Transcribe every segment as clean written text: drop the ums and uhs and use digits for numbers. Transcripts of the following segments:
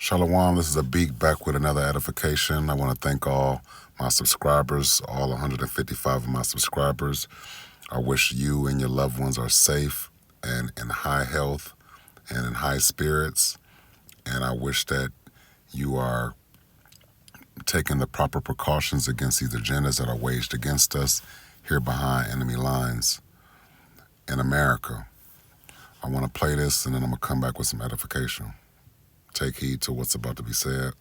Shalom, this is a Beak back with another edification. I want to thank all my subscribers, all 155 of my subscribers. I wish you and your loved ones are safe and in high health and in high spirits. And I wish that you are taking the proper precautions against these agendas that are waged against us here behind enemy lines in America. I want to play this and then I'm going to come back with some edification. Take heed to what's about to be said.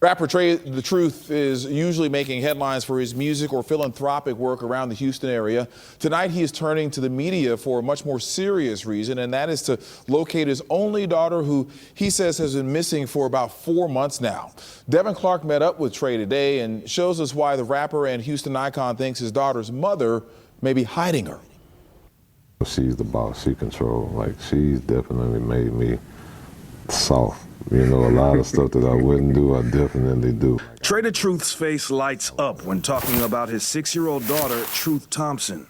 Rapper Trey the Truth is usually making headlines for his music or philanthropic work around the Houston area. Tonight he is turning to the media for a much more serious reason, and that is to locate his only daughter, who he says has been missing for about 4 months now. Devin Clark met up with Trey today and shows us why the rapper and Houston icon thinks his daughter's mother may be hiding her. She's the boss, she controls. Like, she's definitely made me soft. You know, a lot of stuff that I wouldn't do, I definitely do. Trey the Truth's face lights up when talking about his 6-year-old daughter, Truth Thompson.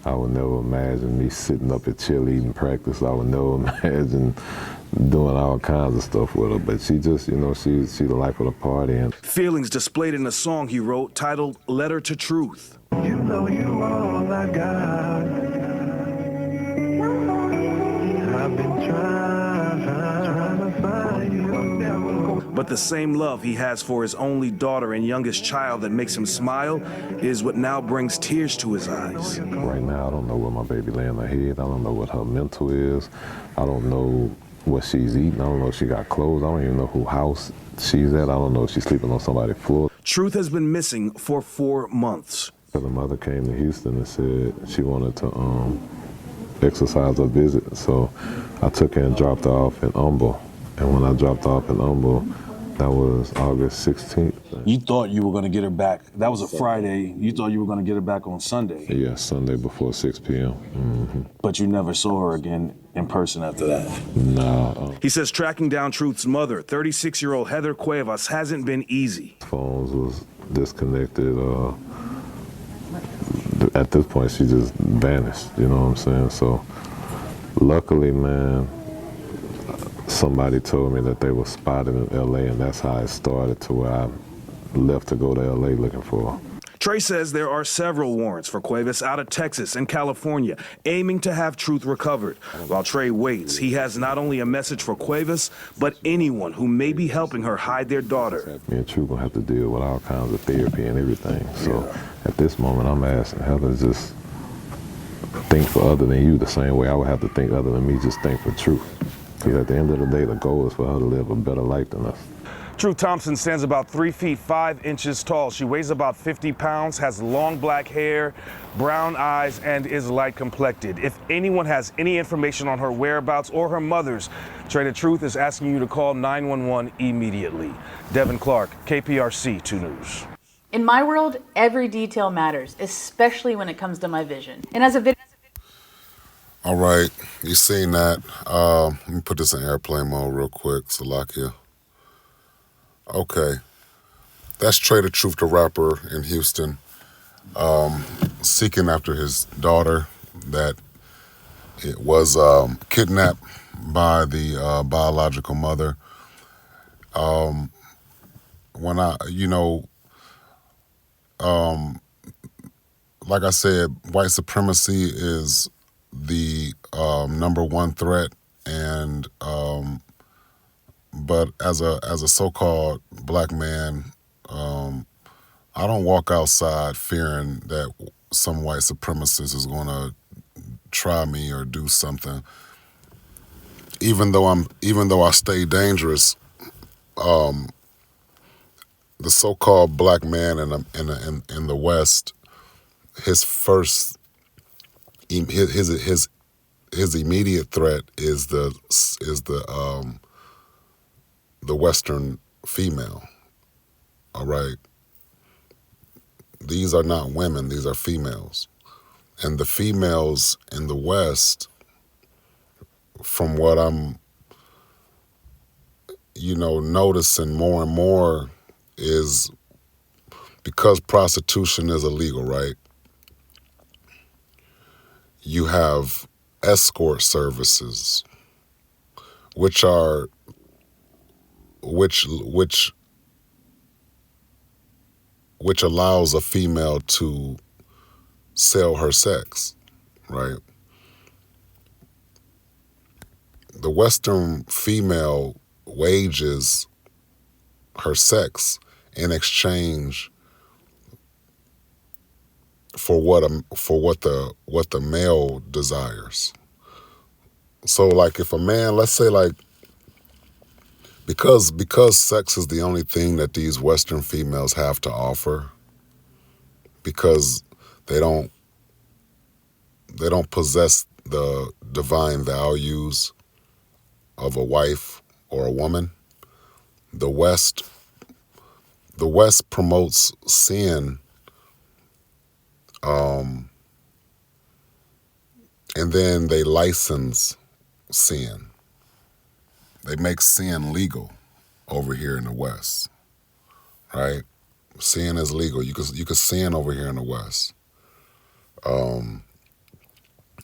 I would never imagine me sitting up at cheerleading practice. I would never imagine doing all kinds of stuff with her. But she just, you know, she's the life of the party. And Feelings displayed in a song he wrote titled Letter to Truth. You know you all I got. I've been trying to find you. But the same love he has for his only daughter and youngest child that makes him smile is what now brings tears to his eyes. right now, I don't know where my baby laying her head. I don't know what her mental is. I don't know what she's eating. I don't know if she got clothes. I don't even know whose house she's at. I don't know if she's sleeping on somebody's floor. Truth has been missing for 4 months. The mother came to Houston and said she wanted to exercise her visit. So I took her and dropped her off in Humble. And when I dropped her off in Humble, that was August 16th. You thought you were going to get her back. That was a Friday. You thought you were going to get her back on Sunday. Yeah, Sunday before 6 p.m. But you never saw her again in person after that. No. He says tracking down Truth's mother, 36-year-old Heather Cuevas, hasn't been easy. Phones was disconnected. At this point, she just vanished, you know what I'm saying? So luckily, man, somebody told me that they were spotted in LA, and that's how it started, to where I left to go to LA looking for her. Trey says there are several warrants for Cuevas out of Texas and California, aiming to have Truth recovered. While Trey waits, he has not only a message for Cuevas, but anyone who may be helping her hide their daughter. Me and True gonna have to deal with all kinds of therapy and everything. So at this moment, I'm asking Heather to just think for other than you the same way I would have to think other than me, just think for Truth. Because at the end of the day, the goal is for her to live a better life than us. Truth Thompson stands about 3 feet 5 inches tall. She weighs about 50 pounds, has long black hair, brown eyes, and is light complected. If anyone has any information on her whereabouts or her mother's, Trey the Truth is asking you to call 911 immediately. Devin Clark, KPRC 2 News. In my world, every detail matters, especially when it comes to my vision. And as a video... All right, you seen that. Let me put this in airplane mode real quick, Salakia. Okay, that's Trey the Truth, the rapper in Houston, seeking after his daughter that it was kidnapped by the biological mother. When like I said, white supremacy is the number one threat, and but as a so-called black man, I don't walk outside fearing that some white supremacist is going to try me or do something. Even though I stay dangerous, the so-called black man in the West, his immediate threat is the Western female. All right. These are not women, these are females. And the females in the West, from what I'm, noticing more and more, is because prostitution is illegal, right? You have escort services, which are which allows a female to sell her sex, right? The Western female wages her sex in exchange for what the male desires. So like if a man, let's say like because sex is the only thing that these Western females have to offer, because they don't possess the divine values of a wife or a woman. The West promotes sin, and then they license sin. They make sin legal over here in the West, right? Sin is legal. You can sin over here in the West.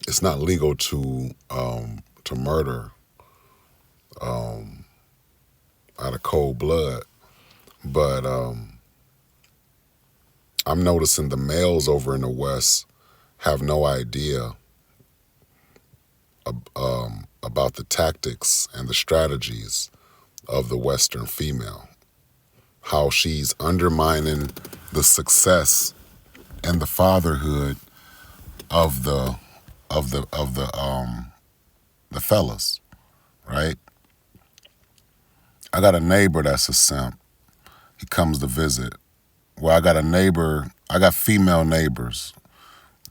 It's not legal to murder out of cold blood, but I'm noticing the males over in the West have no idea about the tactics and the strategies of the Western female, how she's undermining the success and the fatherhood of the fellas, right? I got a neighbor that's a simp. He comes to visit. Well, I got female neighbors,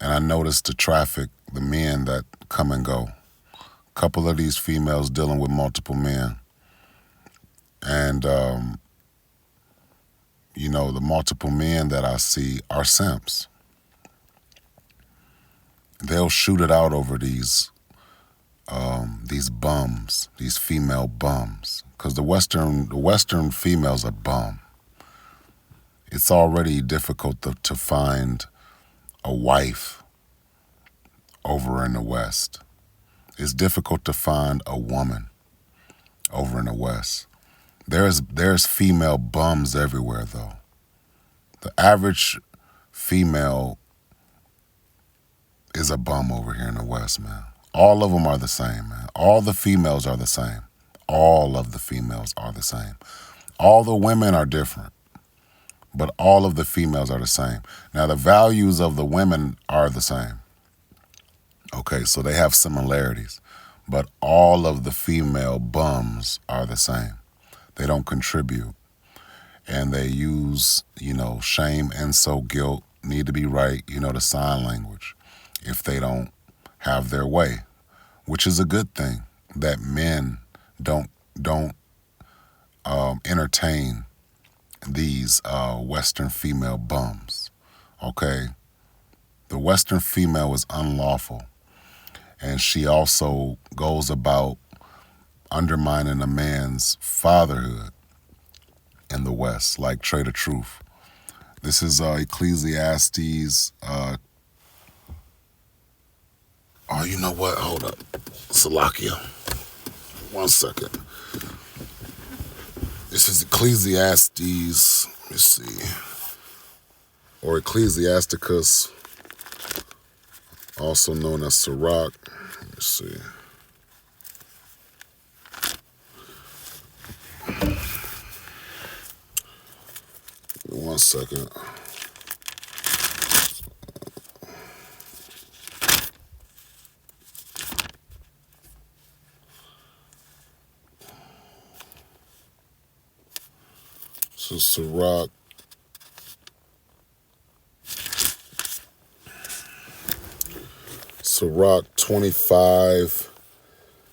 and I noticed the traffic, the men that come and go. A couple of these females dealing with multiple men. And, the multiple men that I see are simps. They'll shoot it out over these bums, these female bums, because the Western females are bum. It's already difficult to find a wife over in the West. It's difficult to find a woman over in the West. There's female bums everywhere, though. The average female is a bum over here in the West, man. All of them are the same, man. All the females are the same. All of the females are the same. All the women are different, but all of the females are the same. Now, the values of the women are the same. Okay, so they have similarities, but all of the female bums are the same. They don't contribute, and they use, shame, insult, guilt, need to be right, the sign language, if they don't have their way, which is a good thing, that men don't entertain these Western female bums, okay? The Western female is unlawful, and she also goes about undermining a man's fatherhood in the West, like Trader Truth. This is Ecclesiastes. Oh, you know what? Hold up. Salakia. 1 second. This is Ecclesiastes. Let me see. Or Ecclesiasticus, also known as Sirach. Let me see. Give me 1 second. So Sirach. Sirach 25,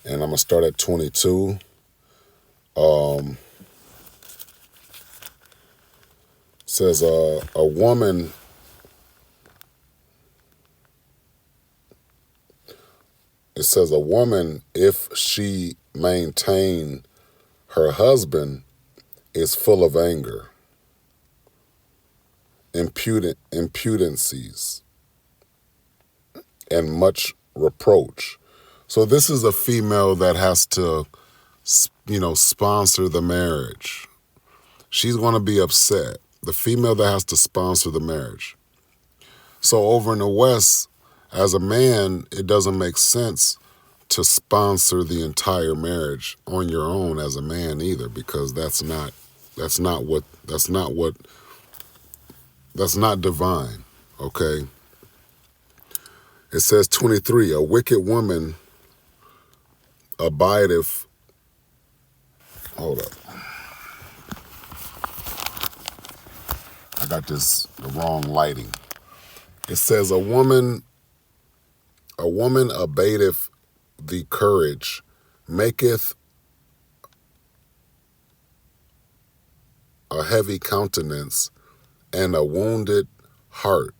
and I'm going to start at 22. Says a woman, it says a woman, if she maintain her husband, is full of anger, impudencies, and much reproach. So this is a female that has to sponsor the marriage. She's going to be upset. The female that has to sponsor the marriage. So over in the West, as a man, it doesn't make sense to sponsor the entire marriage on your own as a man either, because that's not divine, okay? It says 23, a wicked woman abideth, hold up. I got the wrong lighting. It says a woman abateth the courage, maketh a heavy countenance and a wounded heart.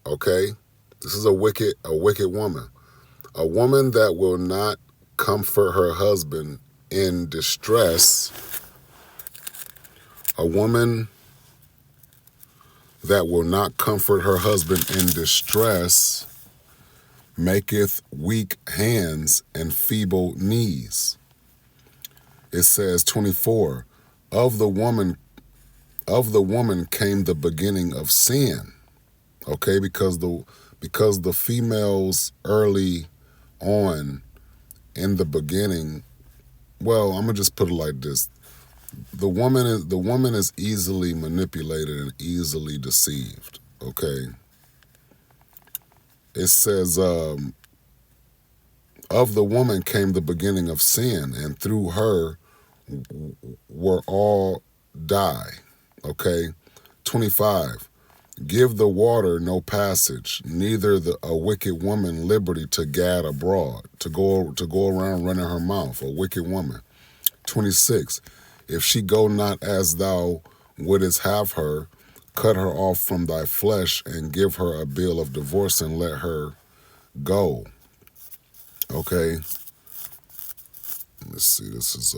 Okay? This is a wicked woman. A woman that will not comfort her husband in distress. A woman that will not comfort her husband in distress maketh weak hands and feeble knees. It says 24, of the woman came the beginning of sin. Okay, because the females early on in the beginning, well, I'm gonna just put it like this. The woman is easily manipulated and easily deceived. Okay. It says, of the woman came the beginning of sin, and through her were all die. Okay. 25. Give the water no passage, neither a wicked woman liberty to gad abroad, to go around running her mouth, a wicked woman. 26. If she go not as thou wouldest have her, cut her off from thy flesh and give her a bill of divorce and let her go. Okay. Let's see, this is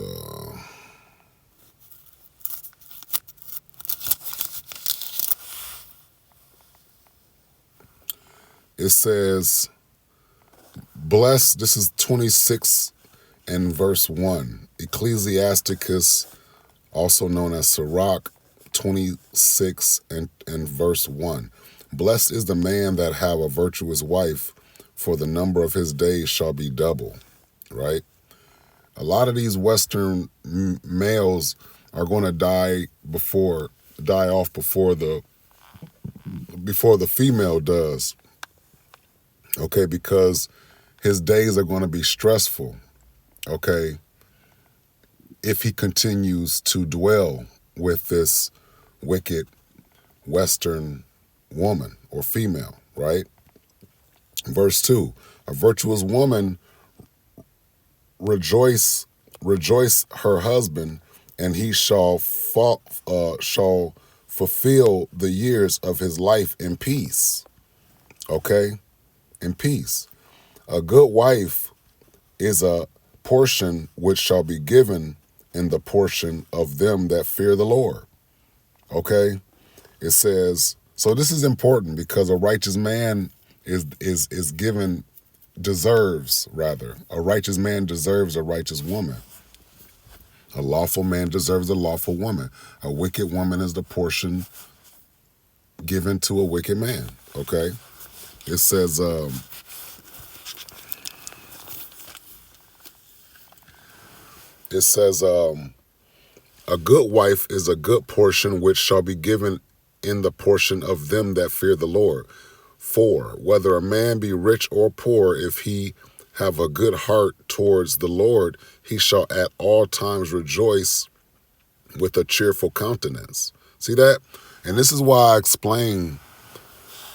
it says, bless, this is 26 and verse 1. Ecclesiasticus, also known as Sirach, 26 and verse 1. Blessed is the man that have a virtuous wife, for the number of his days shall be double, right? A lot of these Western males are going to die off before the female does. Okay, because his days are going to be stressful, okay, if he continues to dwell with this wicked Western woman or female, right? Verse 2, a virtuous woman rejoice her husband, and he shall fulfill the years of his life in peace, okay? In peace. A good wife is a portion which shall be given in the portion of them that fear the Lord. Okay? It says, so this is important because a righteous man a righteous man deserves a righteous woman. A lawful man deserves a lawful woman. A wicked woman is the portion given to a wicked man. Okay? It says, a good wife is a good portion which shall be given in the portion of them that fear the Lord. 4, whether a man be rich or poor, if he have a good heart towards the Lord, he shall at all times rejoice with a cheerful countenance. See that? And this is why I explain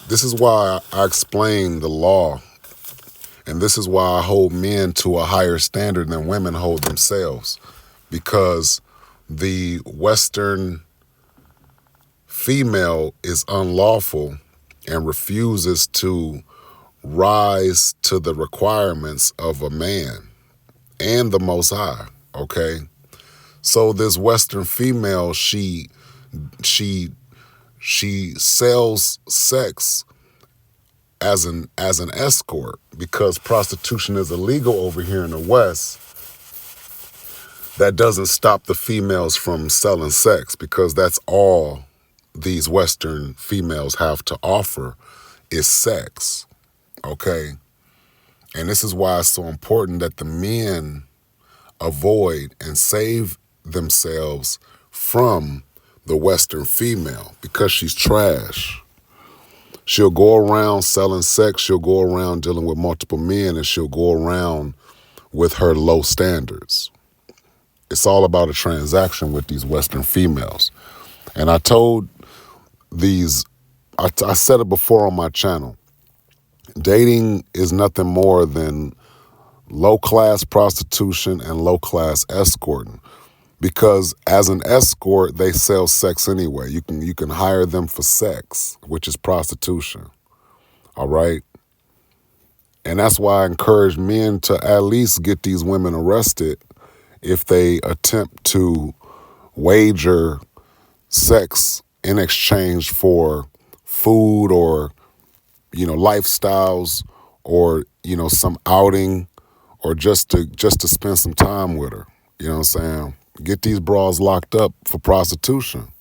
the law, and this is why I hold men to a higher standard than women hold themselves, because the Western female is unlawful and refuses to rise to the requirements of a man and the Most High, okay? So this Western female, she sells sex as an escort, because prostitution is illegal over here in the West. that doesn't stop the females from selling sex, because that's all these Western females have to offer is sex, okay? And this is why it's so important that the men avoid and save themselves from the Western female, because she's trash. She'll go around selling sex, she'll go around dealing with multiple men, and she'll go around with her low standards. It's all about a transaction with these Western females. And I told I said it before on my channel, dating is nothing more than low-class prostitution and low-class escorting. Because as an escort, they sell sex anyway. You can hire them for sex, which is prostitution. All right? And that's why I encourage men to at least get these women arrested if they attempt to wager sex in exchange for food or, lifestyles or, some outing or just to spend some time with her. You know what I'm saying? Get these bras locked up for prostitution,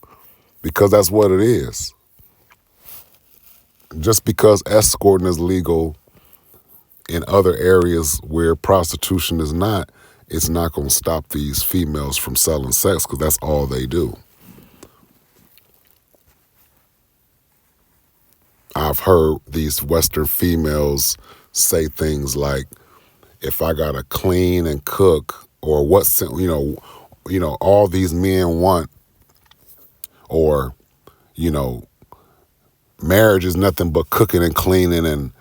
because that's what it is. Just because escorting is legal in other areas where prostitution is not, it's not going to stop these females from selling sex, because that's all they do. I've heard these Western females say things like, if I got to clean and cook, or all these men want, or, marriage is nothing but cooking and cleaning and,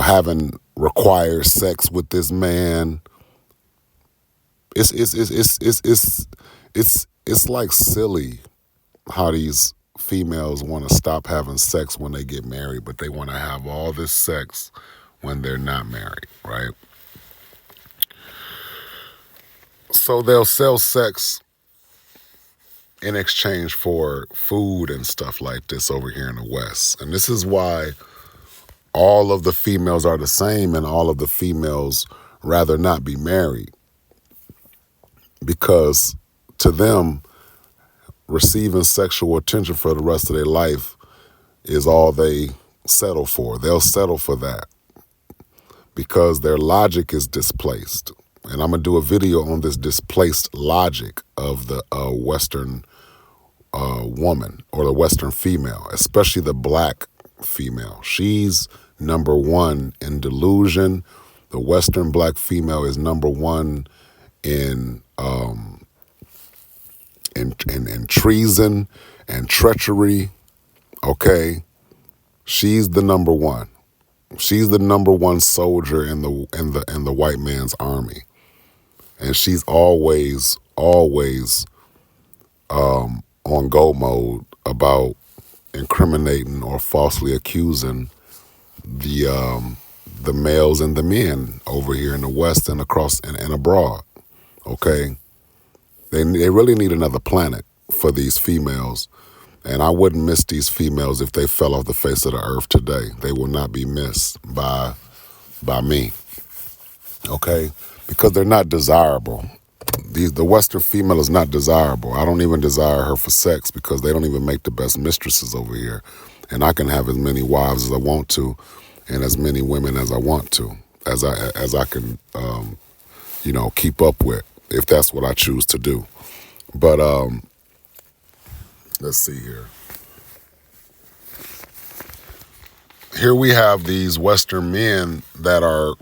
having required sex with this man. It's like silly how these females want to stop having sex when they get married, but they want to have all this sex when they're not married, right? So they'll sell sex in exchange for food and stuff like this over here in the West. And this is why all of the females are the same, and all of the females rather not be married. Because to them, receiving sexual attention for the rest of their life is all they settle for. They'll settle for that because their logic is displaced. And I'm going to do a video on this displaced logic of the Western woman, or the Western female, especially the black female. She's number one in delusion. The Western black female is number one in treason and treachery. Okay, she's the number one. She's the number one soldier in the white man's army, and she's always on go mode about incriminating or falsely accusing the males and the men over here in the West and across and abroad. Okay, they really need another planet for these females, and I wouldn't miss these females if they fell off the face of the earth today. They will not be missed by me. Okay, because they're not desirable. The Western female is not desirable. I don't even desire her for sex, because they don't even make the best mistresses over here. And I can have as many wives as I want to, and as many women as I want to, as I can, keep up with, if that's what I choose to do. But let's see here. Here we have these Western men that are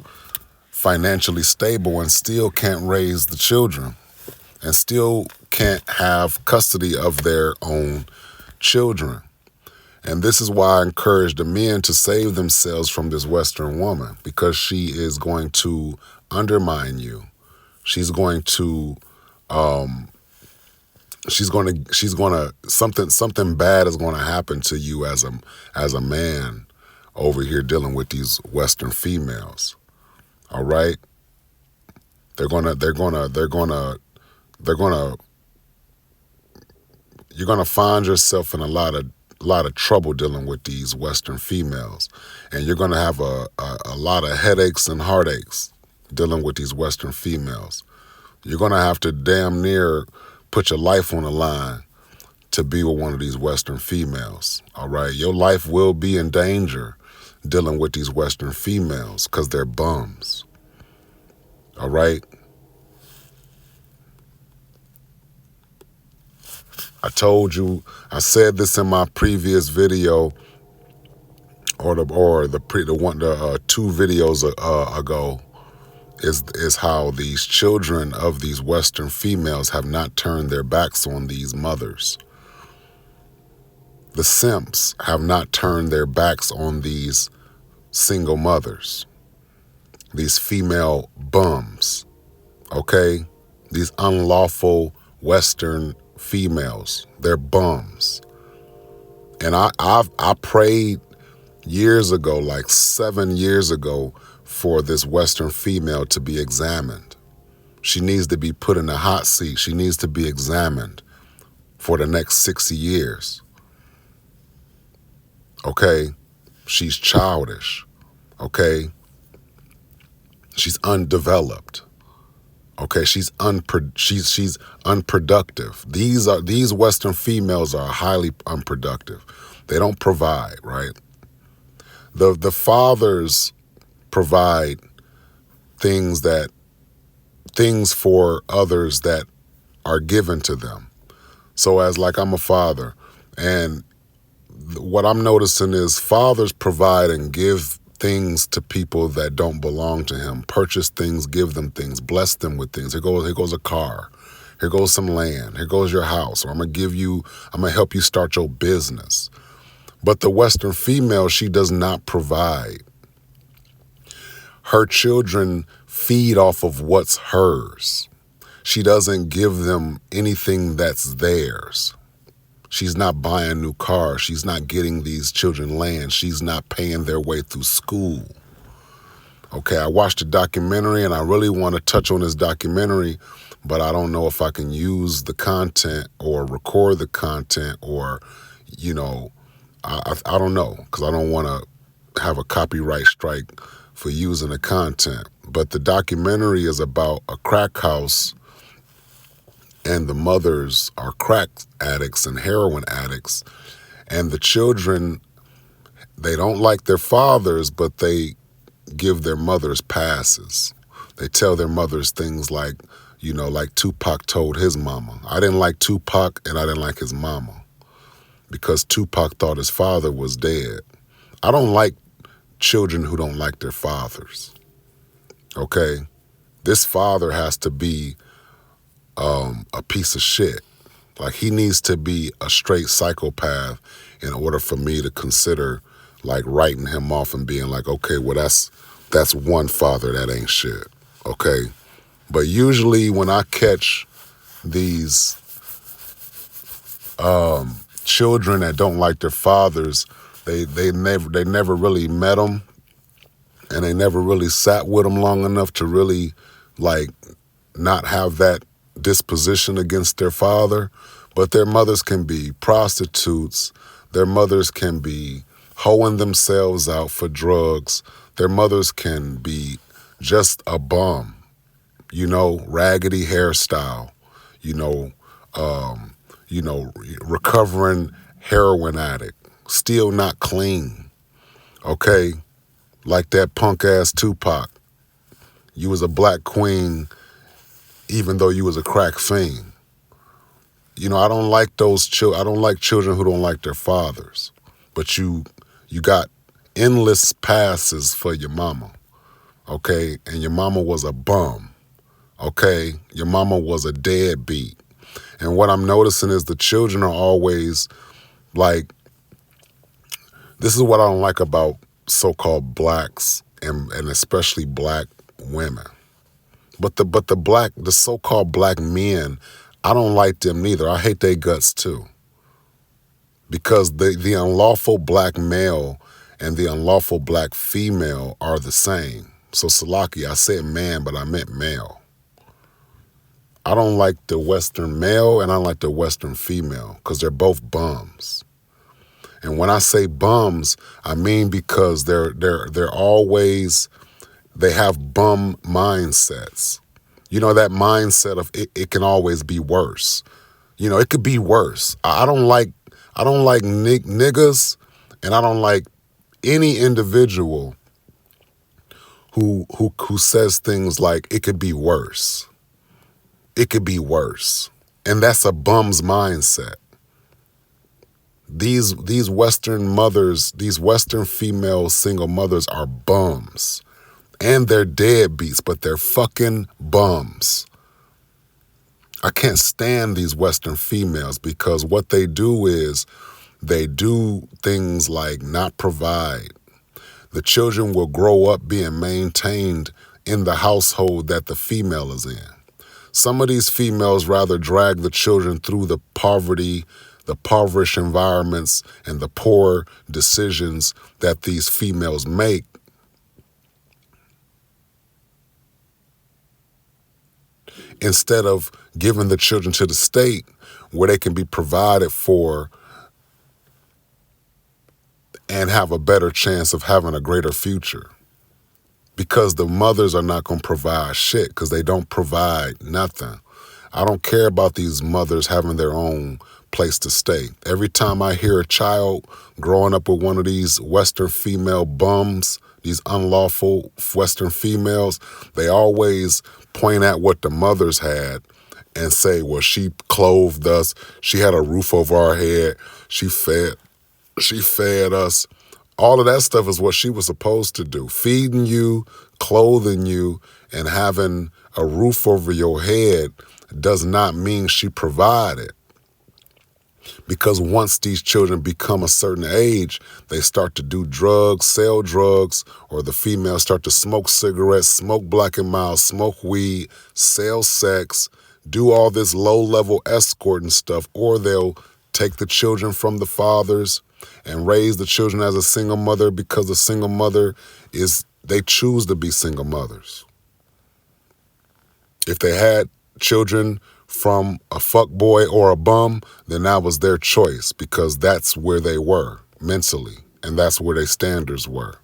financially stable and still can't raise the children, and still can't have custody of their own children. And this is why I encourage the men to save themselves from this Western woman, because she is going to undermine you. She's going to something bad is going to happen to you as a man over here dealing with these Western females. All right? You're gonna find yourself in a lot of trouble dealing with these Western females, and you're gonna have a lot of headaches and heartaches dealing with these Western females. You're going to have to damn near put your life on the line to be with one of these Western females, all right? Your life will be in danger dealing with these Western females because they're bums, all right? I told you, I said this in my previous video or the two videos ago, is how these children of these Western females have not turned their backs on these mothers. The simps have not turned their backs on these single mothers, these female bums, okay? These unlawful Western females, they're bums. And I prayed years ago, like 7 years ago, for this Western female to be examined. She needs to be put in a hot seat. She needs to be examined for the next 60 years. Okay? She's childish. Okay? She's undeveloped. Okay? She's unproductive. These Western females are highly unproductive. They don't provide, right? The fathers provide things for others that are given to them. So as like I'm a father, and what I'm noticing is fathers provide and give things to people that don't belong to him, purchase things, give them things, bless them with things. Here goes a car. Here goes some land. Here goes your house. Or I'm gonna help you start your business. But the Western female, she does not provide. Her children feed off of what's hers. She doesn't give them anything that's theirs. She's not buying new cars. She's not getting these children land. She's not paying their way through school. Okay, I watched a documentary and I really want to touch on this documentary, but I don't know if I can use the content or record the content or, I don't know, because I don't want to have a copyright strike for using the content. But the documentary is about a crack house, and the mothers are crack addicts and heroin addicts. And the children, they don't like their fathers, but they give their mothers passes. They tell their mothers things like, like Tupac told his mama. I didn't like Tupac and I didn't like his mama because Tupac thought his father was dead. I don't like children who don't like their fathers, okay? This father has to be a piece of shit. Like, he needs to be a straight psychopath in order for me to consider, like, writing him off and being like, okay, well, that's one father that ain't shit, okay? But usually when I catch these children that don't like their fathers, they never really met them, and they never really sat with them long enough to really, like, not have that disposition against their father. But their mothers can be prostitutes. Their mothers can be hoeing themselves out for drugs. Their mothers can be just a bum, raggedy hairstyle, recovering heroin addict, still not clean, okay? Like that punk-ass Tupac. You was a black queen even though you was a crack fiend. I don't like those children. I don't like children who don't like their fathers. But you got endless passes for your mama, okay? And your mama was a bum, okay? Your mama was a deadbeat. And what I'm noticing is the children are always like, this is what I don't like about so-called blacks and especially black women. But the so-called black men, I don't like them neither. I hate their guts too. Because the unlawful black male and the unlawful black female are the same. So Salaki, I said man, but I meant male. I don't like the Western male and I don't like the Western female because they're both bums. And when I say bums, I mean because they're always, they have bum mindsets. You know, that mindset of it can always be worse. You know, it could be worse. I don't like niggas, and I don't like any individual who says things like it could be worse. It could be worse. And that's a bum's mindset. These Western mothers, these Western female single mothers are bums. And they're deadbeats, but they're fucking bums. I can't stand these Western females because what they do is they do things like not provide. The children will grow up being maintained in the household that the female is in. Some of these females rather drag the children through the poverty, the impoverished environments, and the poor decisions that these females make instead of giving the children to the state where they can be provided for and have a better chance of having a greater future. Because the mothers are not going to provide shit because they don't provide nothing. I don't care about these mothers having their own place to stay. Every time I hear a child growing up with one of these Western female bums, these unlawful Western females, they always point at what the mothers had and say, well, she clothed us, she had a roof over our head, she fed us. All of that stuff is what she was supposed to do. Feeding you, clothing you, and having a roof over your head does not mean she provided. Because once these children become a certain age, they start to do drugs, sell drugs, or the females start to smoke cigarettes, smoke Black and Mild, smoke weed, sell sex, do all this low-level escorting stuff, or they'll take the children from the fathers and raise the children as a single mother because the single mother they choose to be single mothers. If they had children from a fuck boy or a bum, then that was their choice because that's where they were mentally and that's where their standards were.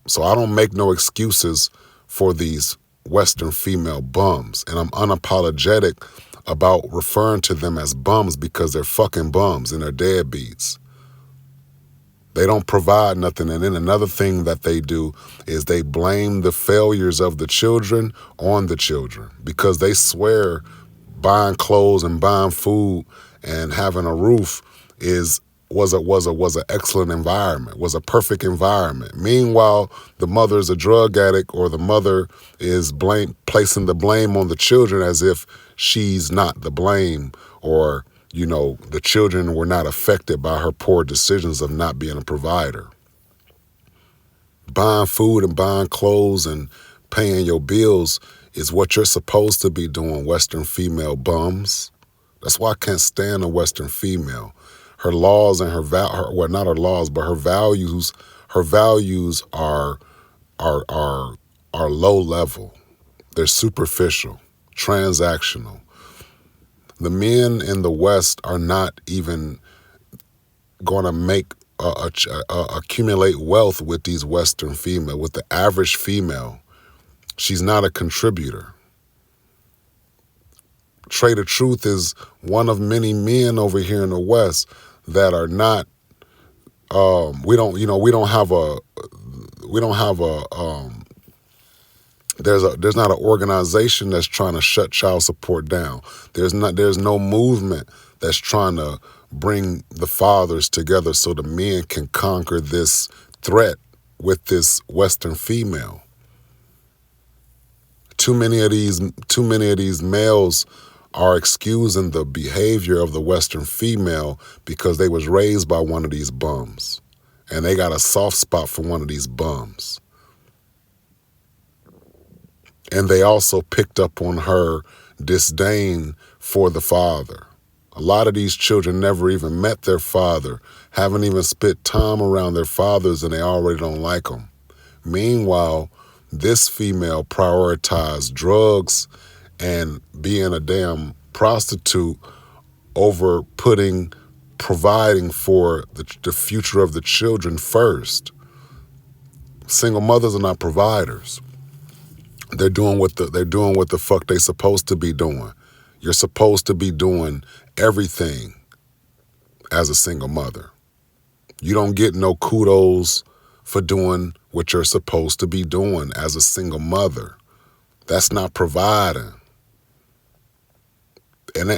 So I don't make no excuses for these Western female bums, and I'm unapologetic about referring to them as bums because they're fucking bums and they're deadbeats. They don't provide nothing. And then another thing that they do is they blame the failures of the children on the children because they swear buying clothes and buying food and having a roof was an excellent environment, was a perfect environment. Meanwhile, the mother is a drug addict or the mother is placing the blame on the children as if she's not the blame, or you know, the children were not affected by her poor decisions of not being a provider. Buying food and buying clothes and paying your bills is what you're supposed to be doing, Western female bums. That's why I can't stand a Western female. Her laws and well, not her laws, but her values are low level. They're superficial, transactional. The men in the West are not even going to accumulate wealth with these Western females. With the average female, she's not a contributor. Trader Truth is one of many men over here in the West that are not. There's not an organization that's trying to shut child support down. There's no movement that's trying to bring the fathers together so the men can conquer this threat with this Western female. Too many of these males are excusing the behavior of the Western female because they was raised by one of these bums and they got a soft spot for one of these bums. And they also picked up on her disdain for the father. A lot of these children never even met their father, haven't even spent time around their fathers, and they already don't like them. Meanwhile, this female prioritized drugs and being a damn prostitute over providing for the future of the children first. Single mothers are not providers. They're doing what the fuck they supposed to be doing. You're supposed to be doing everything as a single mother. You don't get no kudos for doing what you're supposed to be doing as a single mother. That's not providing. And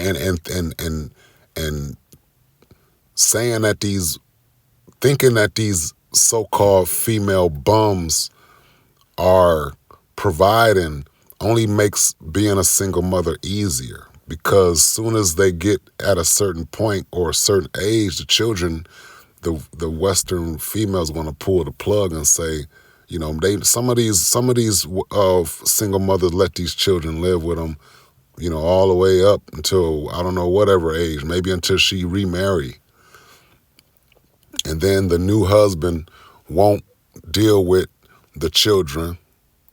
saying that thinking that these so-called female bums are providing only makes being a single mother easier, because soon as they get at a certain point or a certain age, the children, the Western females going to pull the plug and say, you know, some of these single mothers let these children live with them, you know, all the way up until, I don't know, whatever age, maybe until she remarry. And then the new husband won't deal with the children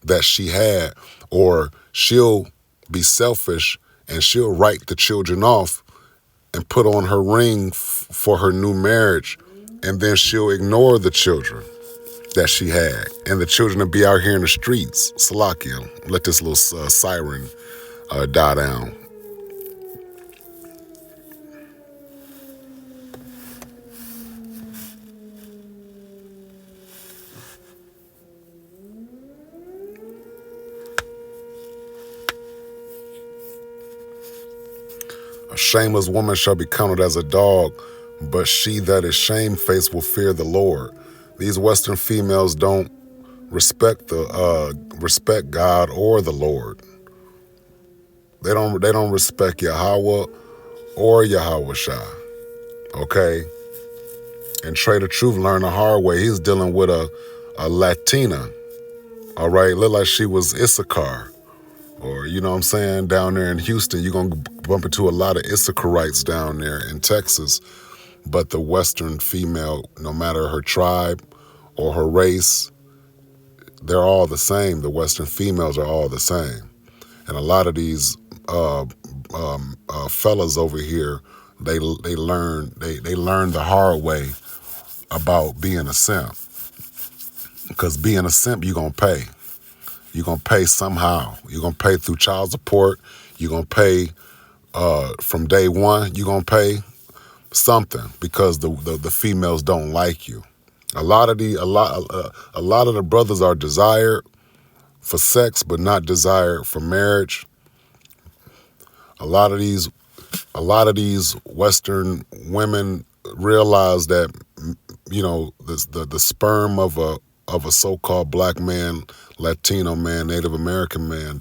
that she had, or she'll be selfish and she'll write the children off and put on her ring for her new marriage, and then she'll ignore the children that she had, and the children will be out here in the streets. Salakia, let this little siren die down. A shameless woman shall be counted as a dog, but she that is shamefaced will fear the Lord. These Western females don't respect God or the Lord. They don't respect Yahweh or Yahweh Shai. Okay? And Trader Truth learned the hard way. He's dealing with a Latina. All right, look like she was Issachar. Or, you know what I'm saying, down there in Houston, you're going to bump into a lot of Issacharites down there in Texas. But the Western female, no matter her tribe or her race, they're all the same. The Western females are all the same. And a lot of these fellas over here, they learn the hard way about being a simp. Because being a simp, you're going to pay. You're going to pay somehow. You're going to pay through child support. You're going to pay from day one. You're going to pay something because the females don't like you. A lot of the brothers are desired for sex, but not desired for marriage. A lot of these Western women realize that, you know, the sperm of a so-called black man, Latino man, Native American man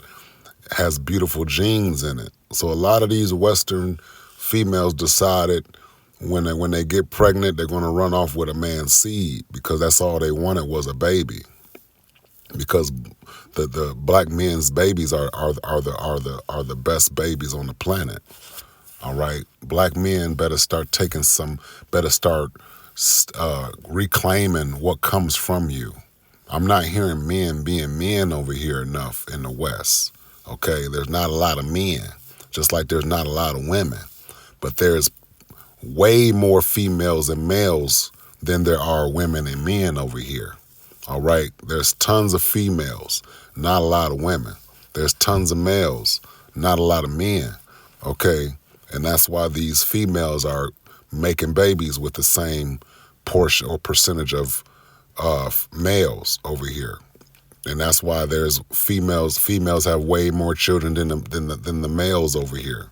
has beautiful genes in it. So a lot of these Western females decided when they get pregnant, they're going to run off with a man's seed because that's all they wanted was a baby. Because the black men's babies are the best babies on the planet. All right, black men better start reclaiming what comes from you. I'm not hearing men being men over here enough in the West. Okay, there's not a lot of men, just like there's not a lot of women, but there's way more females and males than there are women and men over here. All right, there's tons of females, not a lot of women. There's tons of males, not a lot of men. Okay, and that's why these females are making babies with the same portion or percentage of males over here. And that's why there's females have way more children than the males over here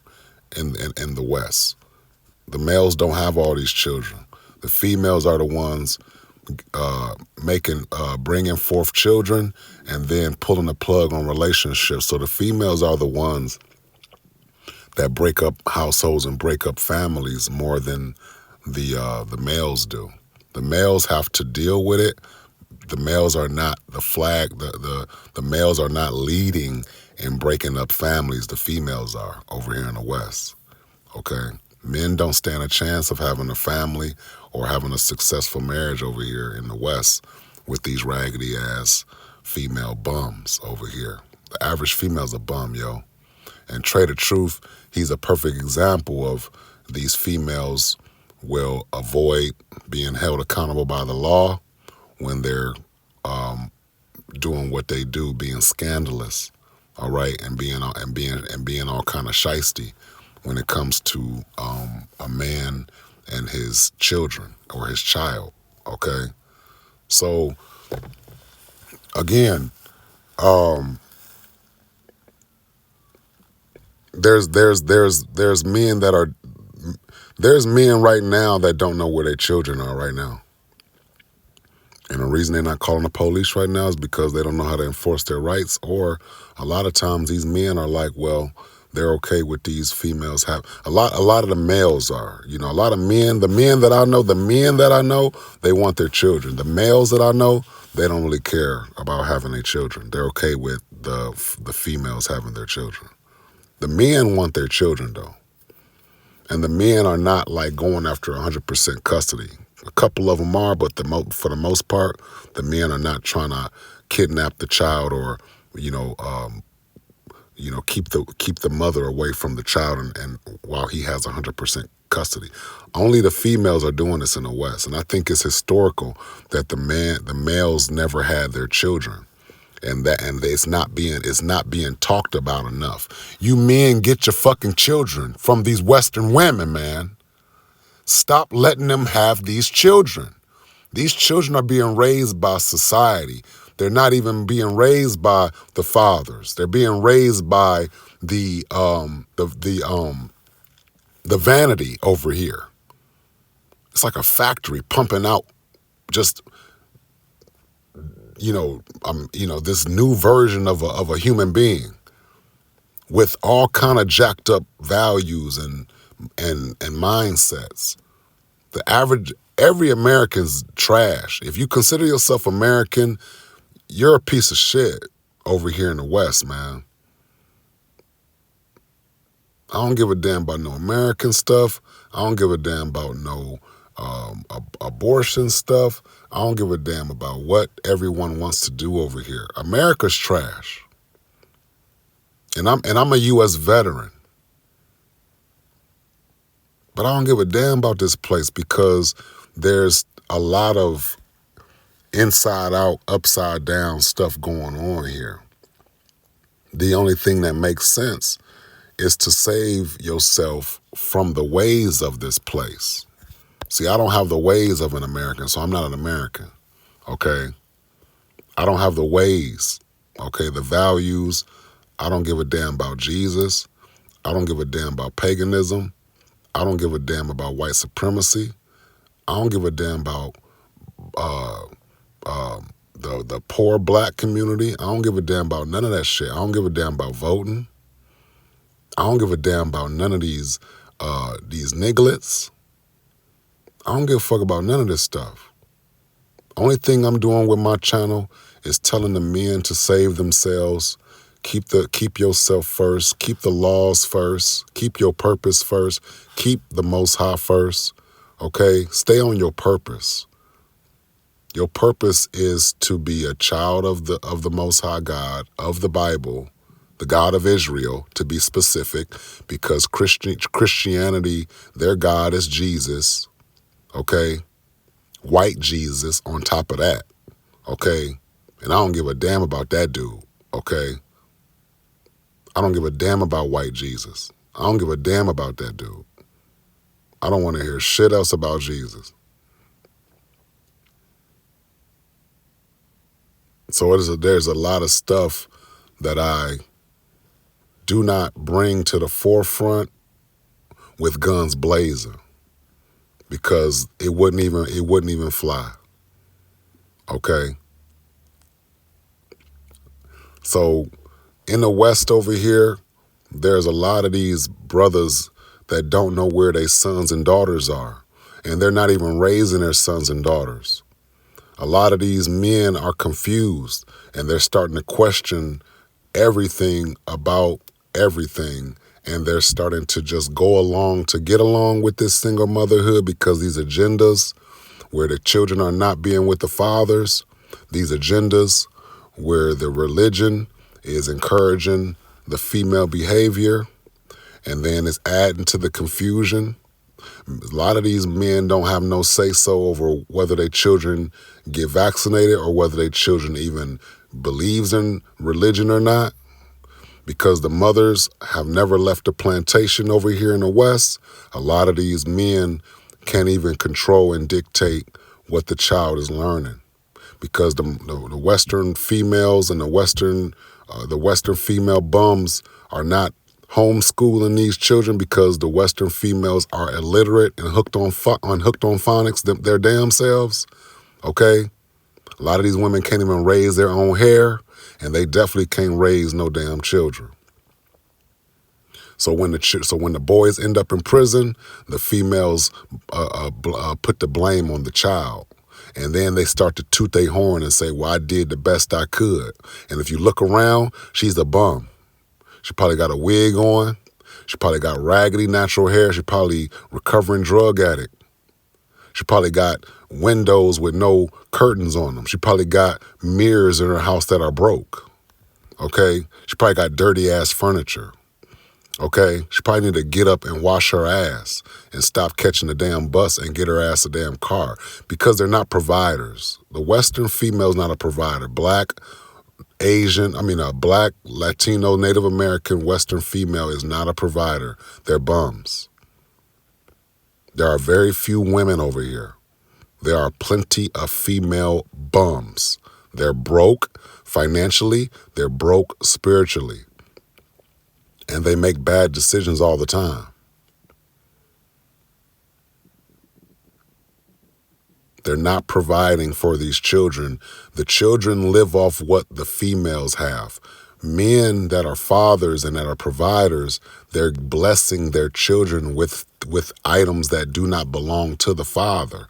in the West. The males don't have all these children. The females are the ones bringing forth children and then pulling the plug on relationships. So the females are the ones that break up households and break up families more than the males do. The males have to deal with it. The males are not the flag. The males are not leading in breaking up families. The females are over here in the West. Okay, men don't stand a chance of having a family or having a successful marriage over here in the West with these raggedy ass female bums over here. The average female's a bum, yo. And Trader Truth, he's a perfect example of these females will avoid being held accountable by the law when they're doing what they do, being scandalous. all right, and being all kind of shisty when it comes to a man and his children or his child. Okay, so again, there's men that are there's men right now that don't know where their children are right now. And the reason they're not calling the police right now is because they don't know how to enforce their rights. Or a lot of times these men are like, well, they're okay with these females have a lot of the males are, a lot of men, the men that I know, they want their children. The males that I know, they don't really care about having their children. They're okay with the females having their children. The men want their children though. And the men are not like going after 100% custody. A couple of them are, but for the most part, the men are not trying to kidnap the child or, keep the mother away from the child and while he has 100% custody. Only the females are doing this in the West, and I think it's historical that the males never had their children. And it's not being talked about enough. You men get your fucking children from these Western women, man. Stop letting them have these children. These children are being raised by society. They're not even being raised by the fathers. They're being raised by the vanity over here. It's like a factory pumping out just this new version of a human being with all kind of jacked up values and mindsets. Every American's trash. If you consider yourself American, you're a piece of shit over here in the West, man. I don't give a damn about no American stuff. I don't give a damn about no abortion stuff. I don't give a damn about what everyone wants to do over here. America's trash. And I'm a U.S. veteran. But I don't give a damn about this place because there's a lot of inside out, upside down stuff going on here. The only thing that makes sense is to save yourself from the ways of this place. See, I don't have the ways of an American, so I'm not an American, okay? I don't have the ways, okay? The values, I don't give a damn about Jesus. I don't give a damn about paganism. I don't give a damn about white supremacy. I don't give a damn about the poor black community. I don't give a damn about none of that shit. I don't give a damn about voting. I don't give a damn about none of these nigglets. I don't give a fuck about none of this stuff. Only thing I'm doing with my channel is telling the men to save themselves, keep yourself first, keep the laws first, keep your purpose first, keep the Most High first, okay? Stay on your purpose. Your purpose is to be a child of the Most High God, of the Bible, the God of Israel, to be specific, because Christianity, their God is Jesus, okay? White Jesus on top of that, okay? And I don't give a damn about that dude, okay? I don't give a damn about white Jesus. I don't give a damn about that dude. I don't want to hear shit else about Jesus. So there's a lot of stuff that I do not bring to the forefront with guns blazing, because it wouldn't even fly. Okay? So in the West over here, there's a lot of these brothers that don't know where their sons and daughters are, and they're not even raising their sons and daughters. A lot of these men are confused, and they're starting to question everything about everything, and they're starting to just get along with this single motherhood because these agendas where the children are not being with the fathers, these agendas where the religion is encouraging the female behavior, and then it's adding to the confusion. A lot of these men don't have no say-so over whether their children get vaccinated or whether their children even believes in religion or not. because the mothers have never left the plantation over here in the West, a lot of these men can't even control and dictate what the child is learning, because the Western females and the Western female bums are not homeschooling these children, because the Western females are illiterate and hooked on phonics their damn selves. Okay, a lot of these women can't even raise their own hair, and they definitely can't raise no damn children. So when the boys end up in prison, the females put the blame on the child. And then they start to toot their horn and say, well, I did the best I could. And if you look around, she's a bum. She probably got a wig on. She probably got raggedy natural hair. She probably recovering drug addict. She probably got windows with no curtains on them. She probably got mirrors in her house that are broke. Okay? She probably got dirty ass furniture. Okay? She probably need to get up and wash her ass and stop catching the damn bus and get her ass a damn car, because they're not providers. The Western female's not a provider. Black, Latino, Native American, Western female is not a provider. They're bums. There are very few women over here. There are plenty of female bums. They're broke financially. They're broke spiritually. And they make bad decisions all the time. They're not providing for these children. The children live off what the females have. Men that are fathers and that are providers, they're blessing their children with items that do not belong to the father.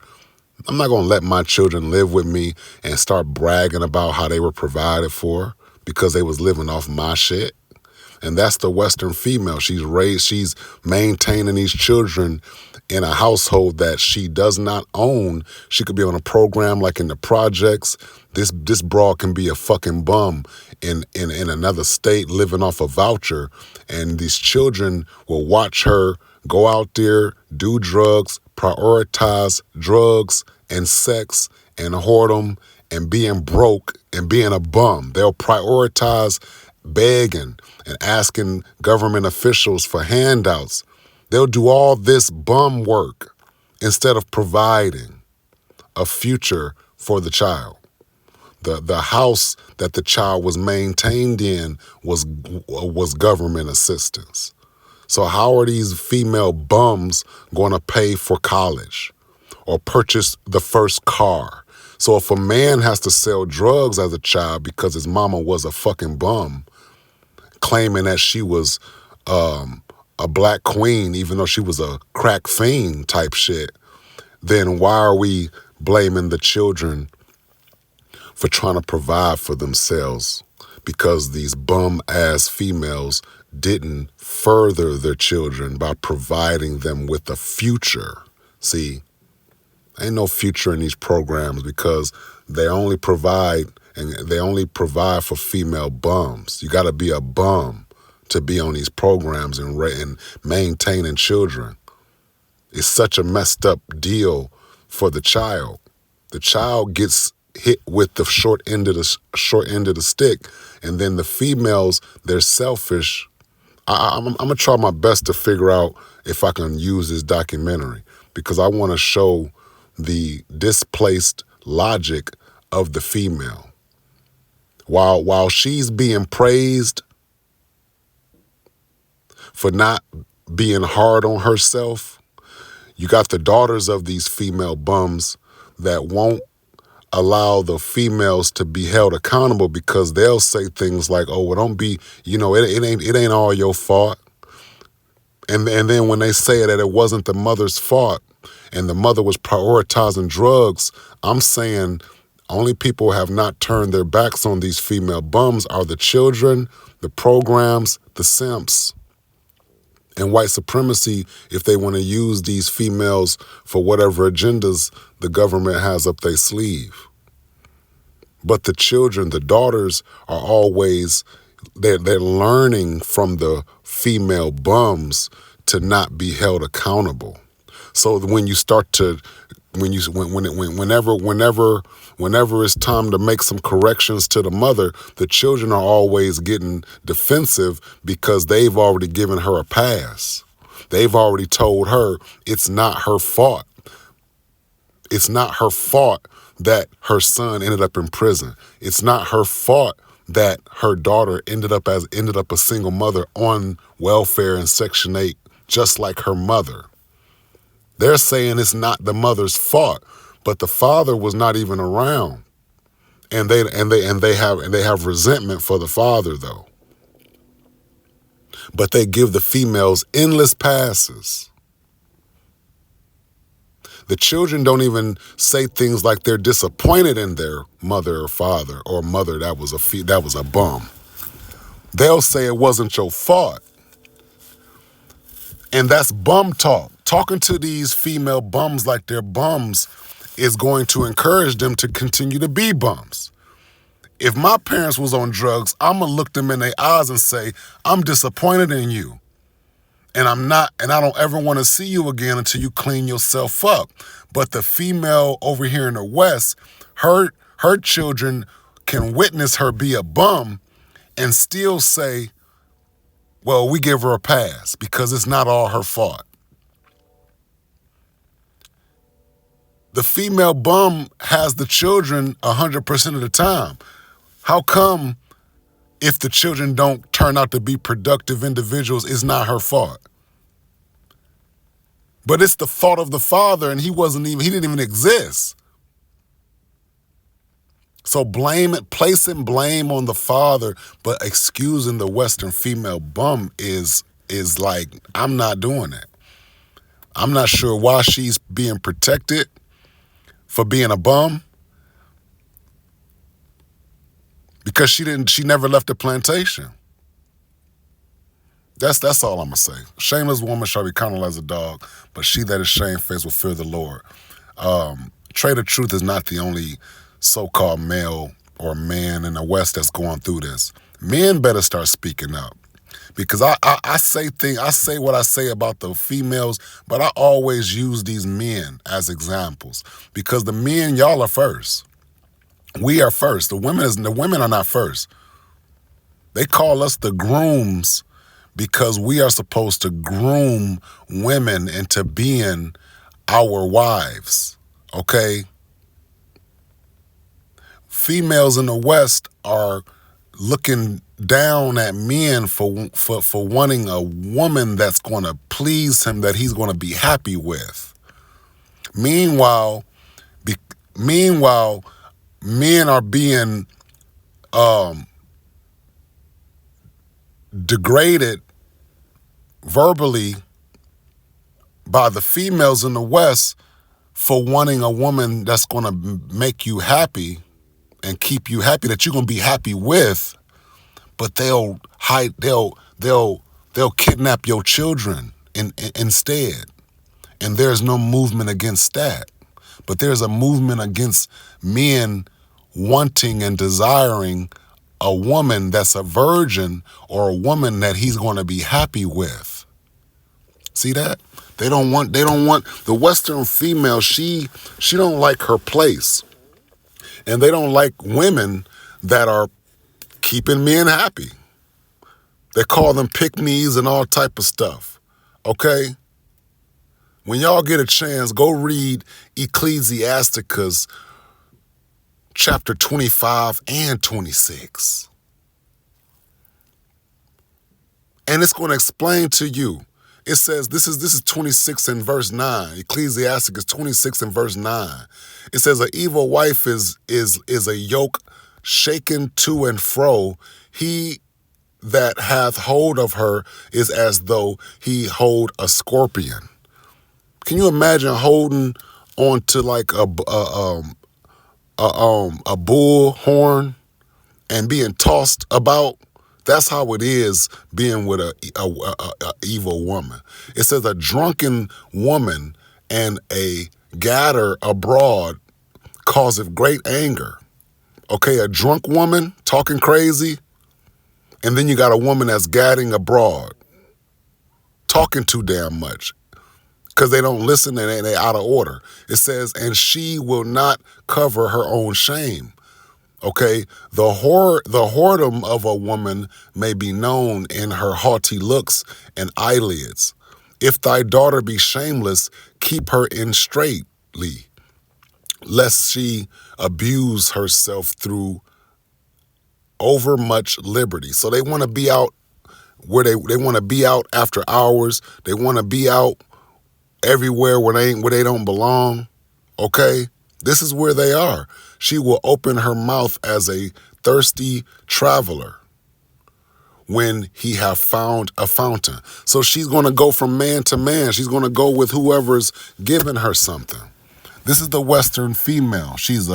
I'm not going to let my children live with me and start bragging about how they were provided for because they was living off my shit. And that's the Western female. She's maintaining these children in a household that she does not own. She could be on a program like in the projects. This broad can be a fucking bum in another state living off a voucher. And these children will watch her go out there, do drugs, prioritize drugs and sex and whoredom and being broke and being a bum. They'll prioritize begging and asking government officials for handouts. They'll do all this bum work instead of providing a future for the child. The house that the child was maintained in was government assistance. So how are these female bums going to pay for college or purchase the first car? So if a man has to sell drugs as a child because his mama was a fucking bum, claiming that she was a black queen, even though she was a crack fiend type shit, then why are we blaming the children for trying to provide for themselves? Because these bum-ass females didn't further their children by providing them with a future. See, ain't no future in these programs because they only provide for female bums. You got to be a bum to be on these programs and maintaining children. It's such a messed up deal for the child. The child gets hit with the short end of the stick, and then the females, they're selfish. I'm gonna try my best to figure out if I can use this documentary, because I want to show the displaced logic of the female. While she's being praised for not being hard on herself, you got the daughters of these female bums that won't allow the females to be held accountable, because they'll say things like, oh, well, don't be, it ain't all your fault. And then when they say that it wasn't the mother's fault and the mother was prioritizing drugs, I'm saying only people have not turned their backs on these female bums are the children, the programs, the simps. And white supremacy, if they want to use these females for whatever agendas the government has up their sleeve. But the children, the daughters, are always, they're learning from the female bums to not be held accountable. So when you start to whenever it's time to make some corrections to the mother, the children are always getting defensive because they've already given her a pass. They've already told her it's not her fault. It's not her fault that her son ended up in prison. It's not her fault that her daughter ended up a single mother on welfare and Section 8, just like her mother. They're saying it's not the mother's fault, but the father was not even around, and they have resentment for the father though. But they give the females endless passes. The children don't even say things like they're disappointed in their mother or father or mother that was a bum. They'll say it wasn't your fault. And that's bum talk. Talking to these female bums like they're bums is going to encourage them to continue to be bums. If my parents was on drugs, I'm going to look them in their eyes and say, I'm disappointed in you. And I don't ever want to see you again until you clean yourself up. But the female over here in the West, her children can witness her be a bum and still say, well, we give her a pass because it's not all her fault. The female bum has the children 100% of the time. How come if the children don't turn out to be productive individuals, it's not her fault? But it's the fault of the father, and he didn't even exist. So placing blame on the father, but excusing the Western female bum is like, I'm not doing that. I'm not sure why she's being protected for being a bum, because she never left the plantation. That's all I'm gonna say. Shameless woman shall be counted as a dog, but she that is shamefaced will fear the Lord. Trader Truth is not the only so-called male or man in the West that's going through this. Men better start speaking up, because I say what I say about the females, but I always use these men as examples, because the men, y'all are first. We are first. The women are not first. They call us the grooms because we are supposed to groom women into being our wives, okay? Females in the West are looking down at men for wanting a woman that's going to please him, that he's going to be happy with. Meanwhile, men are being degraded verbally by the females in the West for wanting a woman that's going to make you happy and keep you happy, that you're going to be happy with, but they'll kidnap your children instead. And there's no movement against that. But there's a movement against men wanting and desiring a woman that's a virgin, or a woman that he's going to be happy with. See that? They don't want the Western female, she don't like her place. And they don't like women that are keeping men happy. They call them pick-me's and all type of stuff. Okay? When y'all get a chance, go read Ecclesiasticus chapter 25 and 26. And it's going to explain to you. It says, this is 26 in verse 9. Ecclesiasticus 26 in verse 9. It says, an evil wife is a yoke shaken to and fro. He that hath hold of her is as though he hold a scorpion. Can you imagine holding onto like a bull horn and being tossed about? That's how it is being with a evil woman. It says a drunken woman and a gatter abroad causeth great anger. Okay, a drunk woman talking crazy, and then you got a woman that's gadding abroad, talking too damn much. because they don't listen and they out of order. It says, and she will not cover her own shame. Okay, the whoredom of a woman may be known in her haughty looks and eyelids. If thy daughter be shameless, keep her in straitly, lest she abuse herself through overmuch liberty. So they want to be out where they want to be out after hours. They want to be out everywhere where they don't belong. Okay, this is where they are. She will open her mouth as a thirsty traveler when he have found a fountain. So she's going to go from man to man. She's going to go with whoever's giving her something. This is the Western female. She's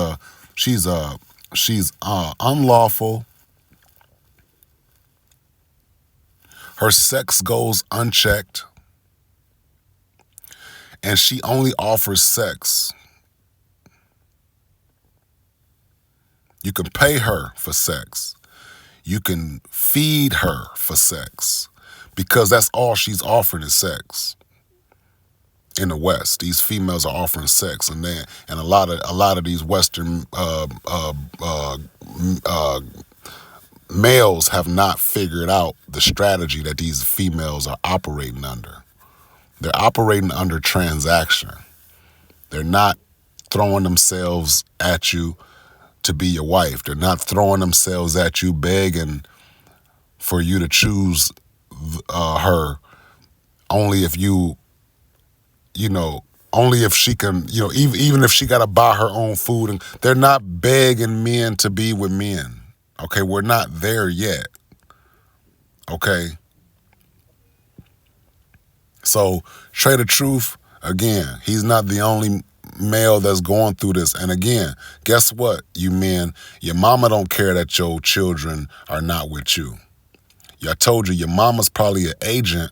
unlawful. Her sex goes unchecked, and she only offers sex. You can pay her for sex. You can feed her for sex, because that's all she's offering is sex. In the West, these females are offering sex, and a lot of these Western males have not figured out the strategy that these females are operating under. They're operating under transaction. They're not throwing themselves at you to be your wife. They're not throwing themselves at you begging for you to choose her only if only if she can, even if she got to buy her own food. And they're not begging men to be with men. Okay, we're not there yet. Okay. So, Trader Truth, again, he's not the only male that's going through this. And again, guess what, you men? Your mama don't care that your children are not with you. I told you, your mama's probably an agent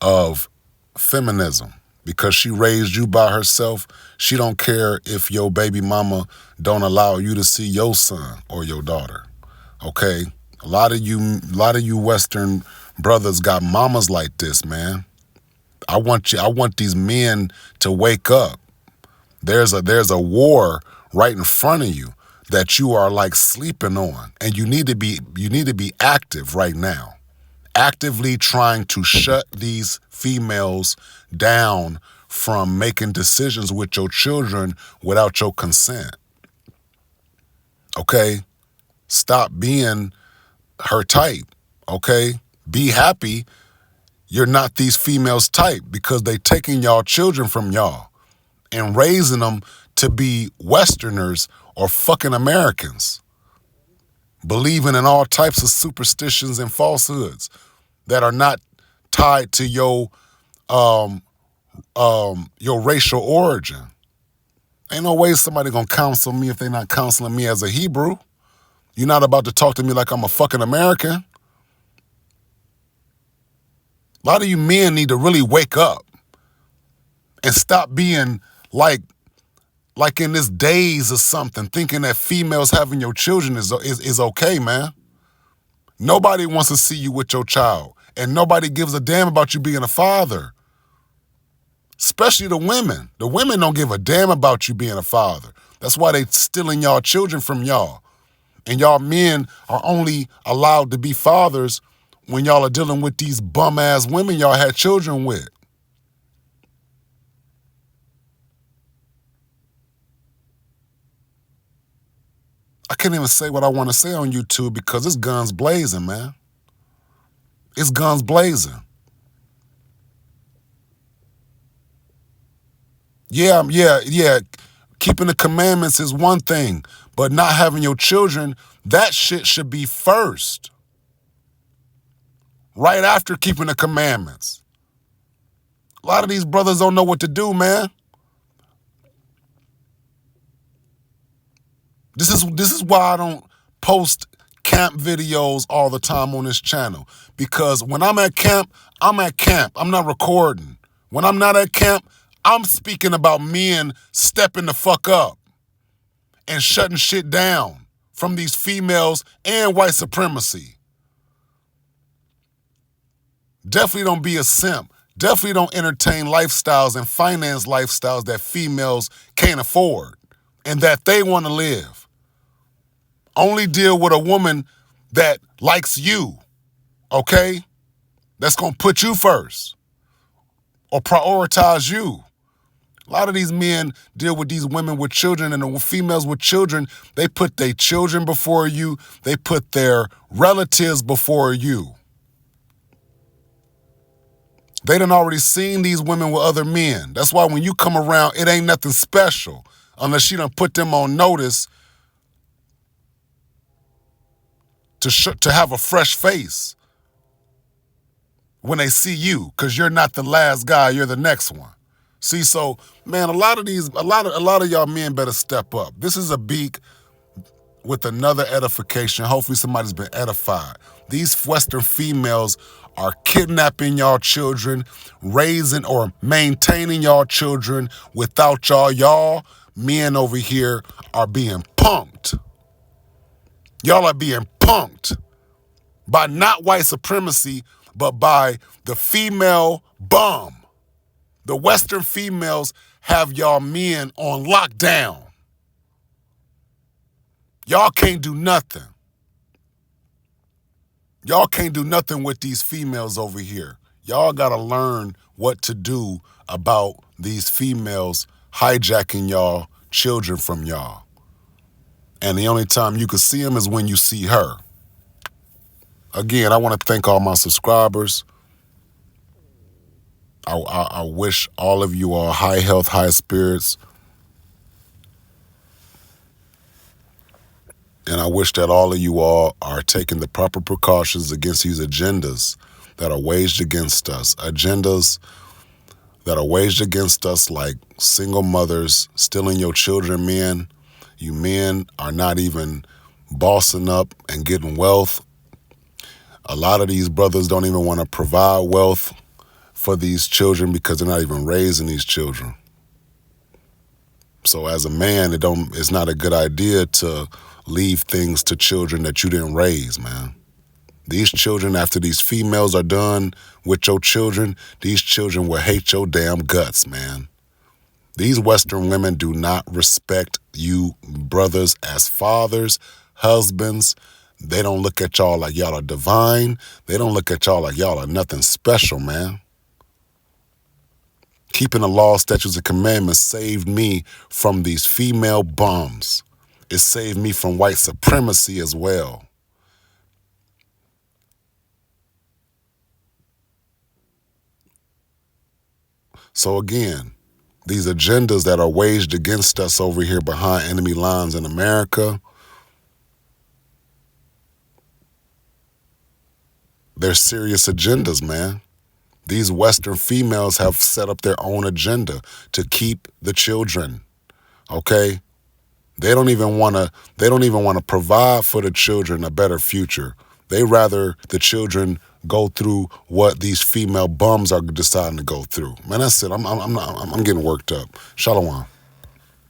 of feminism because she raised you by herself. She don't care if your baby mama don't allow you to see your son or your daughter. Okay? A lot of you Western brothers got mamas like this, man. I want these men to wake up. There's a war right in front of you that you are like sleeping on, and you need to be active right now. Actively trying to shut these females down from making decisions with your children without your consent. Okay? Stop being her type. Okay? Be happy you're not these females' type, because they taking y'all children from y'all and raising them to be Westerners or fucking Americans, believing in all types of superstitions and falsehoods that are not tied to your racial origin. Ain't no way somebody gonna counsel me if they not counseling me as a Hebrew. You're not about to talk to me like I'm a fucking American. A lot of you men need to really wake up and stop being like in this daze or something, thinking that females having your children is okay, man. Nobody wants to see you with your child, and nobody gives a damn about you being a father. Especially the women. The women don't give a damn about you being a father. That's why they stealing y'all children from y'all. And y'all men are only allowed to be fathers when y'all are dealing with these bum-ass women y'all had children with. I can't even say what I want to say on YouTube because it's guns blazing, man. It's guns blazing. Yeah. Keeping the commandments is one thing, but not having your children, that shit should be first. Right after keeping the commandments. A lot of these brothers don't know what to do, man. This is why I don't post camp videos all the time on this channel. Because when I'm at camp, I'm at camp. I'm not recording. When I'm not at camp, I'm speaking about men stepping the fuck up and shutting shit down from these females and white supremacy. Definitely don't be a simp. Definitely don't entertain lifestyles and finance lifestyles that females can't afford and that they want to live. Only deal with a woman that likes you, okay? That's going to put you first or prioritize you. A lot of these men deal with these women with children, and the females with children, they put their children before you. They put their relatives before you. They done already seen these women with other men. That's why when you come around, it ain't nothing special unless you done put them on notice to have a fresh face when they see you, because you're not the last guy, you're the next one. See, so man, a lot of y'all men better step up. This is a beak with another edification. Hopefully somebody's been edified. These Western females are kidnapping y'all children, raising or maintaining y'all children without y'all. Y'all men over here are being punked. Y'all are being punked by not white supremacy, but by the female bum. The Western females have y'all men on lockdown. Y'all can't do nothing. Y'all can't do nothing with these females over here. Y'all gotta learn what to do about these females hijacking y'all children from y'all. And the only time you can see them is when you see her. Again, I want to thank all my subscribers. I wish all of you all high health, high spirits. And I wish that all of you all are taking the proper precautions against these agendas that are waged against us. Agendas that are waged against us, like single mothers stealing your children, men. You men are not even bossing up and getting wealth. A lot of these brothers don't even want to provide wealth for these children because they're not even raising these children. So as a man, it's not a good idea to leave things to children that you didn't raise, man. These children, after these females are done with your children, these children will hate your damn guts, man. These Western women do not respect you brothers as fathers, husbands. They don't look at y'all like y'all are divine. They don't look at y'all like y'all are nothing special, man. Keeping the law, statutes, and commandments saved me from these female bums. It saved me from white supremacy as well. So again, these agendas that are waged against us over here behind enemy lines in America, they're serious agendas, man. These Western females have set up their own agenda to keep the children, okay? They don't even want to provide for the children a better future. They rather the children go through what these female bums are deciding to go through. Man, that's it. I'm getting worked up. Shalom.